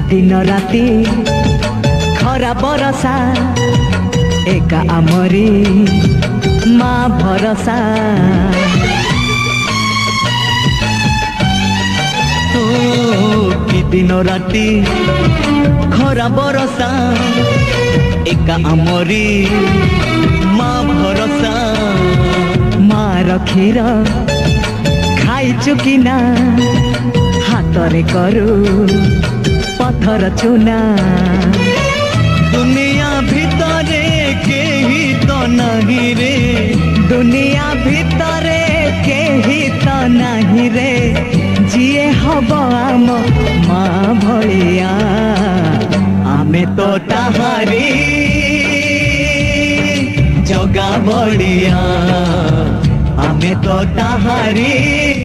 दिन राति खरा बरसा एका आमरी माँ भरसा। कि दिन राति खरा बरसा एका आमरी माँ भरसा। माँ क्षीर खाई चुकिना हाथरे करू पत्थर चुना। दुनिया भितरे केही तो नहीं रे, दुनिया भितरे केही तो नहीं रे, जिए हब आम माँ भलिया। आमे तो ताहारी जगा बड़िया, आमे तो ताहारी।